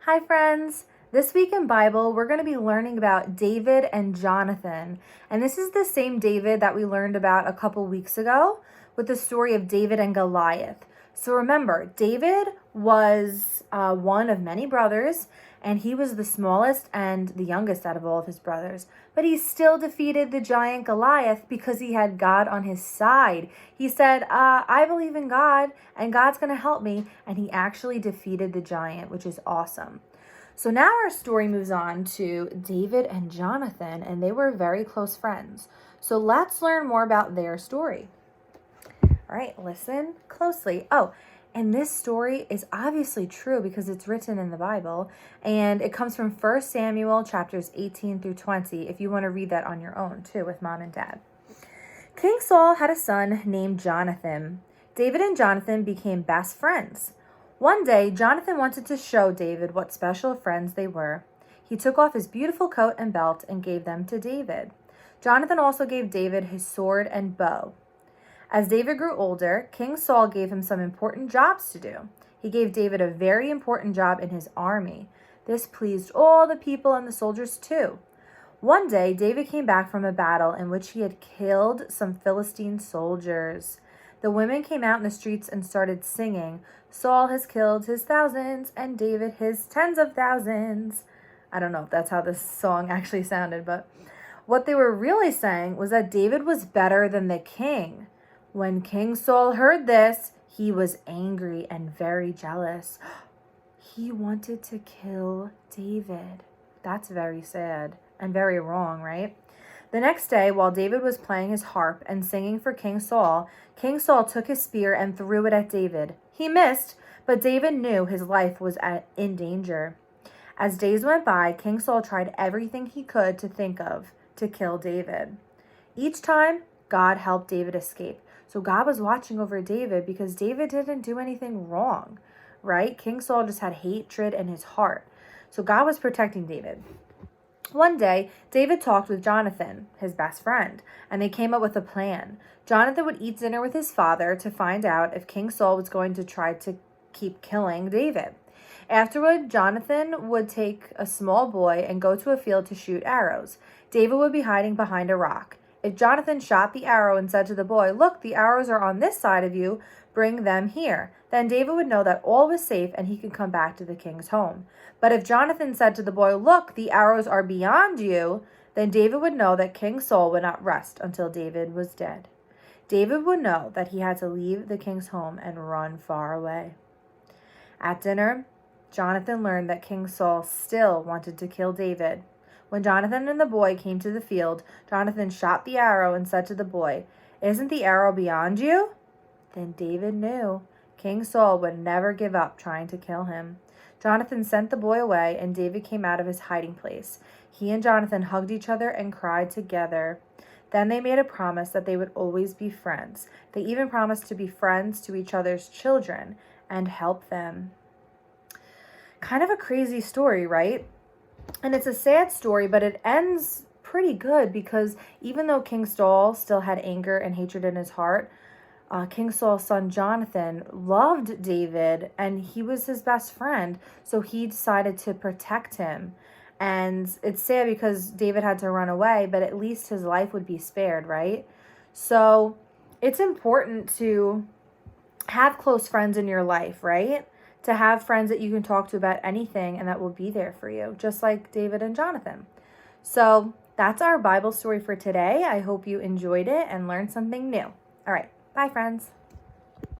Hi friends! This week in Bible, we're going to be learning about David and Jonathan. And this is the same David that we learned about a couple weeks ago with the story of David and Goliath. So remember, David was one of many brothers, and he was the smallest and the youngest out of all of his brothers. But he still defeated the giant Goliath because he had God on his side. He said, I believe in God, and God's going to help me. And he actually defeated the giant, which is awesome. So now our story moves on to David and Jonathan, and they were very close friends. So let's learn more about their story. All right, listen closely. Oh, and this story is obviously true because it's written in the Bible, and it comes from 1 Samuel chapters 18 through 20, if you want to read that on your own too with mom and dad. King Saul had a son named Jonathan. David and Jonathan became best friends. One day, Jonathan wanted to show David what special friends they were. He took off his beautiful coat and belt and gave them to David. Jonathan also gave David his sword and bow. As David grew older, King Saul gave him some important jobs to do. He gave David a very important job in his army. This pleased all the people and the soldiers too. One day, David came back from a battle in which he had killed some Philistine soldiers. The women came out in the streets and started singing, "Saul has killed his thousands and David his tens of thousands." I don't know if that's how this song actually sounded, but what they were really saying was that David was better than the king. When King Saul heard this, he was angry and very jealous. He wanted to kill David. That's very sad and very wrong, right? The next day, while David was playing his harp and singing for King Saul took his spear and threw it at David. He missed, but David knew his life was in danger. As days went by, King Saul tried everything he could to think of to kill David. Each time, God helped David escape. So God was watching over David because David didn't do anything wrong, right? King Saul just had hatred in his heart. So God was protecting David. One day, David talked with Jonathan, his best friend, and they came up with a plan. Jonathan would eat dinner with his father to find out if King Saul was going to try to keep killing David. Afterward, Jonathan would take a small boy and go to a field to shoot arrows. David would be hiding behind a rock. If Jonathan shot the arrow and said to the boy, "Look, the arrows are on this side of you, bring them here," then David would know that all was safe and he could come back to the king's home. But if Jonathan said to the boy, "Look, the arrows are beyond you," then David would know that King Saul would not rest until David was dead. David would know that he had to leave the king's home and run far away. At dinner, Jonathan learned that King Saul still wanted to kill David. When Jonathan and the boy came to the field, Jonathan shot the arrow and said to the boy, "Isn't the arrow beyond you?" Then David knew King Saul would never give up trying to kill him. Jonathan sent the boy away, and David came out of his hiding place. He and Jonathan hugged each other and cried together. Then they made a promise that they would always be friends. They even promised to be friends to each other's children and help them. Kind of a crazy story, right? And it's a sad story, but it ends pretty good because even though King Saul still had anger and hatred in his heart, King Saul's son Jonathan loved David and he was his best friend. So he decided to protect him. And it's sad because David had to run away, but at least his life would be spared, right? So it's important to have close friends in your life, right? To have friends that you can talk to about anything and that will be there for you, just like David and Jonathan. So that's our Bible story for today. I hope you enjoyed it and learned something new. All right, bye friends.